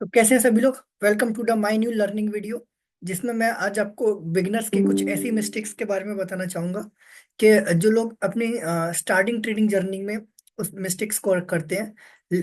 तो कैसे हैं सभी लोग। Welcome to the my new learning video, जिसमें मैं आज आपको बिगिनर्स की कुछ ऐसी मिस्टेक्स के बारे में बताना चाहूंगा कि जो लोग अपनी स्टार्टिंग ट्रेडिंग जर्नी में उस मिस्टेक्स को करते हैं।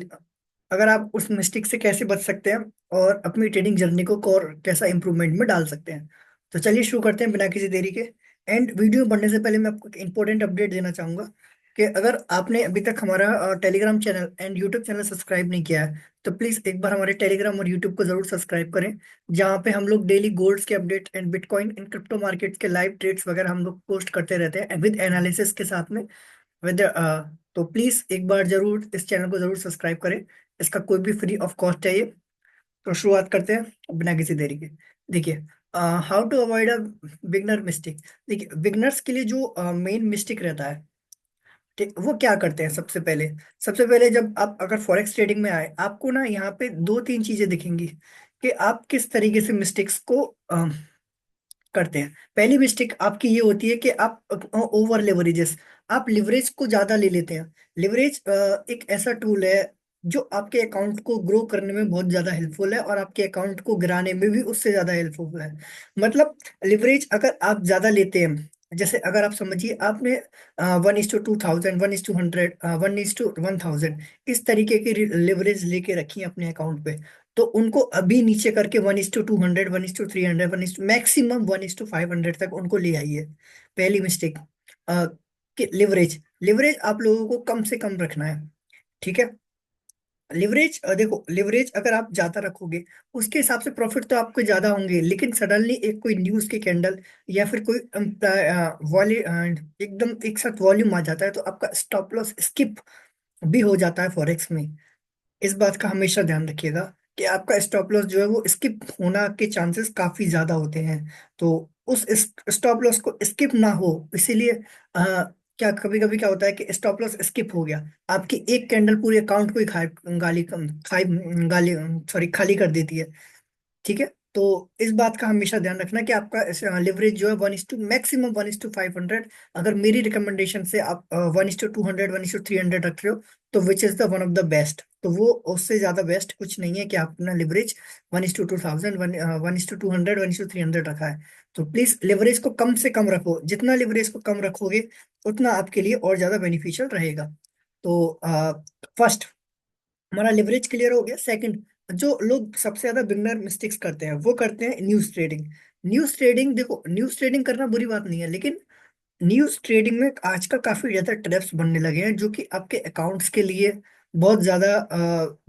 अगर आप उस मिस्टेक से कैसे बच सकते हैं और अपनी ट्रेडिंग जर्नी को और कैसा इंप्रूवमेंट में डाल सकते हैं। तो चलिए शुरू करते हैं बिना किसी देरी के। एंड वीडियो में बढ़ने से पहले मैं आपको एक इंपॉर्टेंट अपडेट देना चाहूंगा कि अगर आपने अभी तक हमारा Telegram channel and YouTube channel subscribe नहीं किया है तो प्लीज एक बार हमारे टेलीग्राम और यूट्यूब को जरूर सब्सक्राइब करें, जहाँ पे हम लोग डेली गोल्ड्स के update and bitcoin in crypto markets के लाइव ट्रेड्स वगैरह हम लोग पोस्ट करते रहते हैं विद एनालिसिस के साथ में। विद तो प्लीज एक बार जरूर इस चैनल को जरूर सब्सक्राइब करें। इसका कोई भी फ्री ऑफ कॉस्ट है ये। तो शुरुआत करते हैं बिना किसी देरी के। देखिए, how to avoid a beginner mistake. देखिए, बिगनर्स के लिए जो मेन मिस्टेक रहता है, ठीक, वो क्या करते हैं। सबसे पहले जब आप अगर फॉरेक्स ट्रेडिंग में आए, आपको ना यहाँ पे दो तीन चीजें दिखेंगी कि आप किस तरीके से मिस्टेक्स को करते हैं। पहली मिस्टेक आपकी ये होती है कि आप ओवर लिवरेजेस, आप लिवरेज को ज्यादा ले लेते हैं। लिवरेज एक ऐसा टूल है जो आपके अकाउंट को ग्रो करने में बहुत ज्यादा हेल्पफुल है और आपके अकाउंट को गिराने में भी उससे ज्यादा हेल्पफुल है। मतलब लिवरेज अगर आप ज्यादा लेते हैं, जैसे अगर आप समझिए आपने 1:2000, 1:100, 1:1000 इस तरीके की लिवरेज लेके रखी है अपने अकाउंट पे, तो उनको अभी नीचे करके 1:200, 1:300, मैक्सिमम 1:500 तक उनको ले आइए। पहली मिस्टेक कि लिवरेज लिवरेज आप लोगों को कम से कम रखना है। ठीक है। लिवरेज देखो, लिवरेज अगर आप ज्यादा रखोगे उसके हिसाब से प्रॉफिट तो आपको ज्यादा होंगे, लेकिन सडनली एक कोई न्यूज के कैंडल या फिर कोई एकदम एक साथ वॉल्यूम आ जाता है तो आपका स्टॉप लॉस स्किप भी हो जाता है फॉरेक्स में। इस बात का हमेशा ध्यान रखिएगा कि आपका स्टॉप लॉस जो है वो स्किप होना के चांसेस काफी ज्यादा होते हैं। तो उस स्टॉप लॉस को स्किप ना हो, इसीलिए क्या कभी कभी क्या होता है कि स्टॉप लॉस स्किप हो गया, आपकी एक कैंडल पूरे अकाउंट को ही खाए गाली खाई गाली सॉरी खाली कर देती है। ठीक है। तो इस बात का हमेशा ध्यान रखना कि आपका लिवरेज जो है 1:, मैक्सिमम 1:500। अगर मेरी रिकमेंडेशन से आप 1:200, 1:300 रख रहे हो तो which is the one of the best. तो वो उससे ज्यादा बेस्ट कुछ नहीं है कि आप अपना लिवरेज 1:2000, 1:200, 1:300 रखा है। तो प्लीज लिवरेज को कम से कम रखो, जितना लिवरेज को कम रखोगे उतना आपके लिए और ज्यादा बेनिफिशियल रहेगा। तो फर्स्ट हमारा लिवरेज क्लियर हो गया। सेकंड, जो लोग सबसे ज्यादा बिगनर मिस्टेक्स करते हैं वो करते हैं न्यूज ट्रेडिंग। न्यूज ट्रेडिंग, देखो न्यूज ट्रेडिंग करना बुरी बात नहीं है, लेकिन न्यूज ट्रेडिंग में आजकल काफी ज्यादा ट्रैप्स बनने लगे हैं जो कि आपके अकाउंट्स के लिए बहुत ज्यादा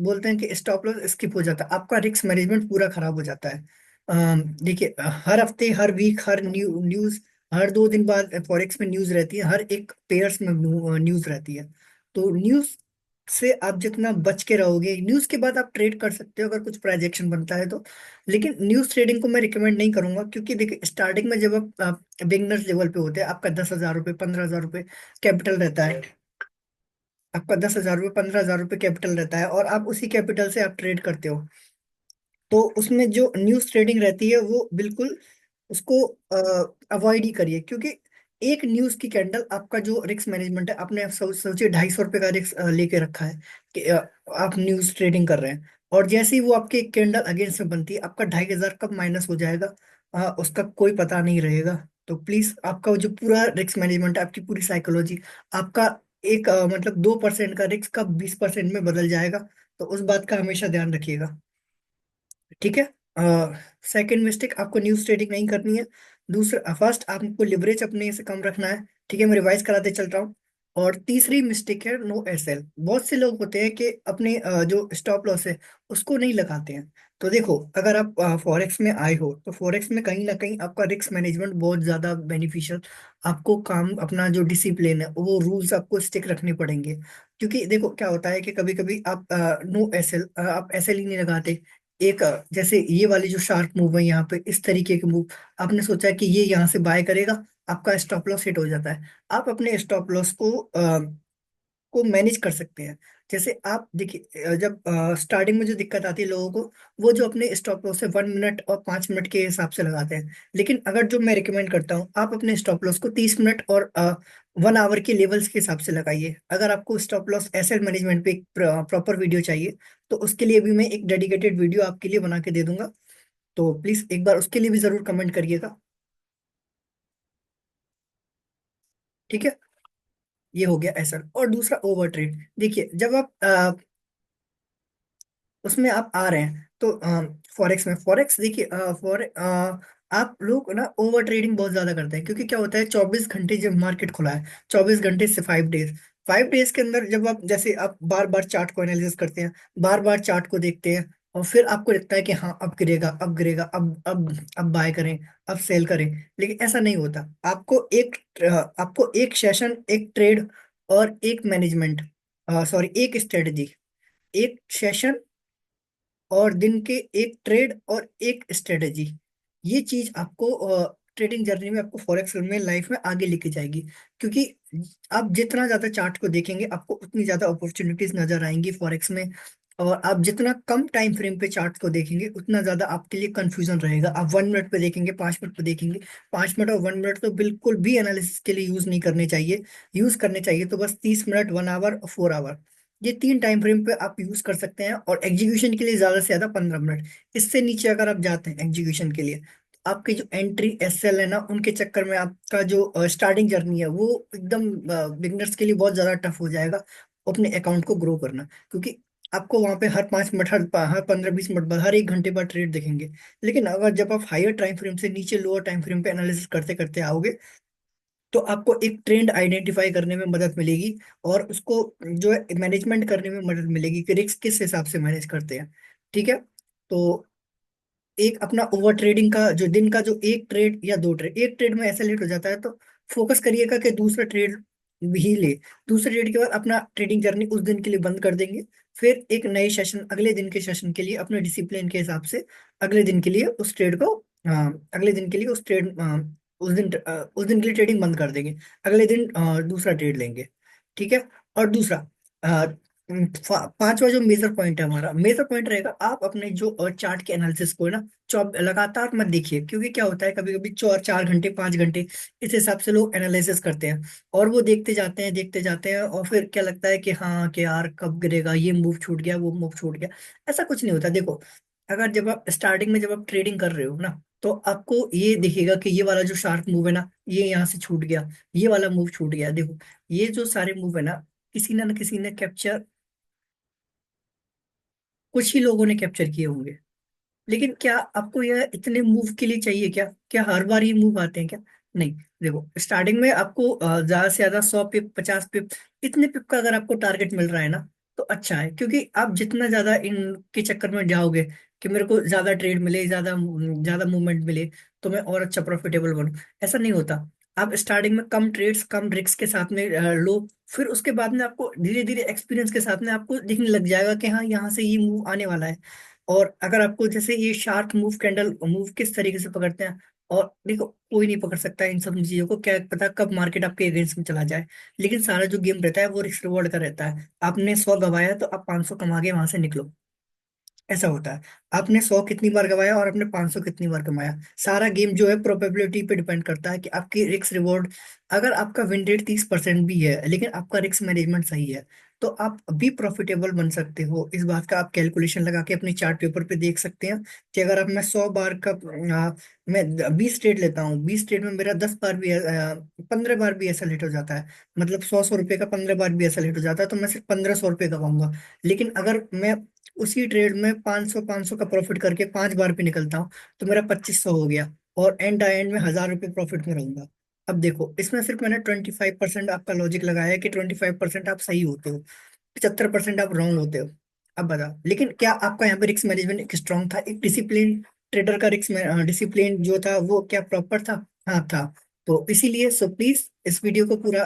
बोलते हैं कि स्टॉप लॉस स्किप हो जाता है, आपका रिस्क मैनेजमेंट पूरा खराब हो जाता है। देखिए, हर हफ्ते, हर वीक, हर न्यूज, हर 2 दिन बाद फॉरेक्स में न्यूज रहती है, हर एक पेयर्स में न्यूज रहती है। तो न्यूज से आप जितना बच के रहोगे, न्यूज के बाद आप ट्रेड कर सकते हो अगर कुछ प्राइजेक्शन बनता है तो। लेकिन न्यूज ट्रेडिंग को मैं रिकमेंड नहीं करूंगा, क्योंकि देखिए स्टार्टिंग में जब आप बिगनर्स लेवल पे होते हैं, आपका 10,000 रुपये, 15,000 रुपये कैपिटल रहता है। आपका 10,000 रुपये, 15,000 रुपये कैपिटल रहता है और आप उसी कैपिटल से आप ट्रेड करते हो। तो उसमें जो न्यूज ट्रेडिंग रहती है वो बिल्कुल उसको अवॉइड ही करिए, क्योंकि एक न्यूज की कैंडल आपका जो रिस्क मैनेजमेंट है, आपने आप सोचिए 250 रुपये का रिस्क लेके रखा है कि आप न्यूज ट्रेडिंग कर रहे हैं, और जैसे ही वो आपकी एक कैंडल अगेंस्ट में बनती है, आपका 2,500 कब माइनस हो जाएगा उसका कोई पता नहीं रहेगा। तो प्लीज आपका जो पूरा रिस्क मैनेजमेंट है, आपकी पूरी साइकोलॉजी, आपका एक मतलब 2% का रिस्क कब 20% में बदल जाएगा, तो उस बात का हमेशा ध्यान रखिएगा। ठीक है। सेकंड मिस्टेक, आपको न्यूज ट्रेडिंग नहीं करनी है। दूसरा, फर्स्ट आपको लिवरेज अपने से कम रखना है। ठीक है, मैं रिवाइज कराते चल रहा हूँ। और तीसरी मिस्टेक है नो एसएल। बहुत से लोग होते हैं कि अपने जो स्टॉप लॉस है उसको नहीं लगाते हैं। तो देखो, अगर आप फॉरेक्स में आए हो तो फॉरेक्स में कहीं ना कहीं आपका रिस्क मैनेजमेंट बहुत ज्यादा बेनिफिशियल, आपको काम अपना जो डिसिप्लिन है वो रूल्स आपको स्टिक रखने पड़ेंगे। क्योंकि देखो क्या होता है कि कभी कभी आप नो एसएल, आप एसएल ही नहीं लगाते। एक जैसे ये वाली जो शार्प मूव है यहाँ पे, इस तरीके के मूव, आपने सोचा कि ये यहाँ से बाय करेगा, आपका स्टॉप लॉस हिट हो जाता है। आप अपने स्टॉप लॉस को मैनेज कर सकते हैं। जैसे आप देखिए, जब स्टार्टिंग में जो दिक्कत आती है लोगों को, वो जो अपने स्टॉप लॉस है 1 मिनट और 5 मिनट के हिसाब से लगाते हैं। लेकिन अगर जो मैं रिकमेंड करता हूँ, आप अपने स्टॉप लॉस को 30 मिनट और 1 आवर के लेवल्स के हिसाब से लगाइए। अगर आपको स्टॉप लॉस एसेट मैनेजमेंट पे एक प्रॉपर वीडियो चाहिए तो उसके लिए भी मैं एक डेडिकेटेड वीडियो आपके लिए बना के दे दूंगा। तो प्लीज एक बार उसके लिए भी जरूर कमेंट करिएगा। ठीक है। ये हो गया ऐसा। और दूसरा ओवर ट्रेड, देखिए जब आप उसमें आप आ रहे हैं तो फॉरेक्स में, फॉरेक्स देखिए आप लोग ना ओवर ट्रेडिंग बहुत ज्यादा करते हैं, क्योंकि क्या होता है 24 घंटे जब मार्केट खुला है, 24 घंटे से 5 डेज, 5 डेज के अंदर जब आप जैसे आप बार बार चार्ट को एनालिसिस करते हैं, बार बार चार्ट को देखते हैं, और फिर आपको लगता है कि हाँ अब गिरेगा, अब गिरेगा, अब बाय करें, अब सेल करें। लेकिन ऐसा नहीं होता। आपको एक सेशन, एक ट्रेड और एक मैनेजमेंट, सॉरी एक स्ट्रेटजी, एक सेशन और दिन के एक ट्रेड और एक स्ट्रेटेजी, ये चीज आपको ट्रेडिंग जर्नी में, आपको फॉरेक्स में लाइफ में आगे लेके जाएगी। क्योंकि आप जितना ज्यादा चार्ट को देखेंगे आपको उतनी ज्यादा अपॉर्चुनिटीज नजर आएंगी फॉरेक्स में। और आप जितना कम टाइम फ्रेम पे चार्ट को देखेंगे उतना ज्यादा आपके लिए कंफ्यूजन रहेगा। आप 1 मिनट पे देखेंगे, 5 मिनट पे देखेंगे, 5 मिनट और 1 मिनट तो बिल्कुल भी एनालिसिस के लिए यूज नहीं करने चाहिए। यूज करने चाहिए तो बस 30 मिनट, 1 आवर और 4 आवर, ये तीन टाइम फ्रेम पे आप यूज कर सकते हैं। और एग्जीक्यूशन के लिए ज्यादा से ज्यादा 15 मिनट। इससे नीचे अगर आप जाते हैं एग्जीक्यूशन के लिए, तो आपकी जो एंट्री एसएल है ना, उनके चक्कर में आपका जो स्टार्टिंग जर्नी है वो एकदम बिगनर्स के लिए बहुत ज्यादा टफ हो जाएगा अपने अकाउंट को ग्रो करना। क्योंकि आपको वहां पे हर 5 मिनट, हर 15-20 मिनट बाद, हर 1 घंटे बाद ट्रेड दिखेंगे। लेकिन अगर जब आप हायर टाइम फ्रेम से नीचे लोअर टाइम फ्रेम पे एनालिसिस करते करते आओगे, तो आपको एक ट्रेंड आइडेंटिफाई करने में मदद मिलेगी, और उसको जो है मैनेजमेंट करने में मदद मिलेगी कि रिस्क किस हिसाब से मैनेज करते हैं। ठीक है। तो एक अपना ओवर ट्रेडिंग का जो दिन का जो एक ट्रेड या दो ट्रेड, एक ट्रेड में ऐसा लेट हो जाता है, तो फोकस करिएगा कि दूसरा ट्रेड भी ले। दूसरे ट्रेड के बाद अपना ट्रेडिंग जर्नी उस दिन के लिए बंद कर देंगे। फिर एक नए सेशन, अगले दिन के सेशन के लिए अपने डिसिप्लिन के हिसाब से अगले दिन के लिए उस ट्रेड को, अगले दिन के लिए उस ट्रेड, उस दिन के लिए ट्रेडिंग बंद कर देंगे। अगले दिन दूसरा ट्रेड लेंगे। ठीक है। और दूसरा पांचवा जो मेजर पॉइंट है, हमारा मेजर पॉइंट रहेगा, आप अपने जो चार्ट के एनालिसिस को है ना, लगातार मत देखिए। क्योंकि क्या होता है कभी कभी 4 4 घंटे, 5 घंटे, इस हिसाब से लोग एनालिसिस करते हैं, और वो देखते जाते हैं, देखते जाते हैं, और फिर क्या लगता है कि हाँ कि यार कब गिरेगा, ये मूव छूट गया, वो मूव छूट गया। ऐसा कुछ नहीं होता। देखो, अगर जब आप स्टार्टिंग में जब आप ट्रेडिंग कर रहे हो ना, तो आपको ये दिखेगा कि ये वाला जो शार्प मूव है ना, ये यहाँ से छूट गया, ये वाला मूव छूट गया। देखो, ये जो सारे मूव है ना, किसी ना किसी ने कैप्चर, कुछ ही लोगों ने कैप्चर किए होंगे। लेकिन क्या आपको यह इतने मूव के लिए चाहिए क्या? क्या हर बार ये मूव आते हैं क्या? नहीं। देखो, स्टार्टिंग में आपको ज्यादा से ज्यादा 100 पिप, 50 पिप, इतने पिप का अगर आपको टारगेट मिल रहा है ना, तो अच्छा है। क्योंकि आप जितना ज्यादा इनके चक्कर में जाओगे कि मेरे को ज्यादा ट्रेड मिले, ज्यादा ज्यादा मूवमेंट मिले, तो मैं और अच्छा प्रॉफिटेबल बनूं, ऐसा नहीं होता। आप स्टार्टिंग में कम ट्रेड्स, कम रिस्क के साथ में लो। फिर उसके बाद में आपको धीरे धीरे एक्सपीरियंस के साथ में आपको दिखने लग जाएगा कि हाँ यहाँ से ये मूव आने वाला है। और अगर आपको जैसे ये शार्क मूव, कैंडल मूव किस तरीके से पकड़ते हैं, और देखो कोई नहीं पकड़ सकता इन सब चीजों को, क्या पता कब मार्केट आपके अगेंस्ट में चला जाए। लेकिन सारा जो गेम रहता है वो रिस्क रिवॉर्ड का रहता है। आपने 100 गवाया तो आप 500 कमा के वहां से निकलो, ऐसा होता है। आपने 100 कितनी बार गवाया और आपने 500 कितनी बार कमाया, सारा गेम जो है प्रोबेबिलिटी पे डिपेंड करता है कि आपकी रिस्क रिवॉर्ड। अगर आपका विन रेट 30% भी है लेकिन आपका रिस्क मैनेजमेंट सही है, तो आप भी प्रॉफिटेबल बन सकते हो। इस बात का आप कैलकुलेशन लगा के अपने चार्ट पेपर पे देख सकते हैं कि अगर अब मैं 100 बार का, मैं 20 ट्रेड लेता हूँ, 20 ट्रेड में मेरा 10 बार भी, 15 बार भी ऐसा लेट हो जाता है, मतलब 100 100 रुपये का 15 बार भी ऐसा लेट हो जाता है, तो मैं सिर्फ 1500 रुपये कमाऊंगा। लेकिन अगर मैं उसी ट्रेड में 500 500 का प्रॉफिट करके 5 बार पे निकलता हूँ, तो मेरा 2500 हो गया, और एंड में 1000 रुपये प्रॉफिट में रहूंगा। अब देखो, इसमें सिर्फ मैंने 25% आपका लॉजिक लगाया है कि 25% आप सही होते हो, 75% आप रॉन्ग होते हो। अब बताओ, लेकिन क्या आपका यहाँ पे रिस्क मैनेजमेंट एक स्ट्रांग था, एक डिसिप्लिन ट्रेडर का रिस्क डिसिप्लिन जो था वो क्या प्रॉपर था? हाँ था। तो इसीलिए सो प्लीज इस वीडियो को पूरा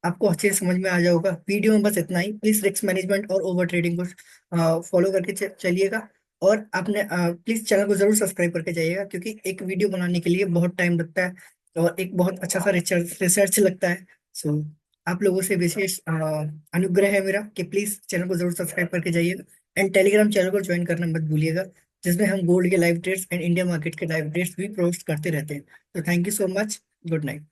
आपको अच्छे से समझ में आ जाएगा। वीडियो में बस इतना ही। प्लीज रिस्क मैनेजमेंट और ओवर ट्रेडिंग को फॉलो करके चलिएगा। और आपने प्लीज चैनल को जरूर सब्सक्राइब करके जाइएगा, क्योंकि एक वीडियो बनाने के लिए बहुत टाइम लगता है, और एक बहुत अच्छा सा रिसर्च रिसर्च लगता है। सो आप लोगों से विशेष अनुग्रह है मेरा कि प्लीज चैनल को जरूर सब्सक्राइब करके जाइएगा। एंड टेलीग्राम चैनल को ज्वाइन करना मत भूलिएगा, जिसमें हम गोल्ड के live trades and India market के लाइव ट्रेड्स भी पोस्ट करते रहते हैं। तो thank you so much. Good night.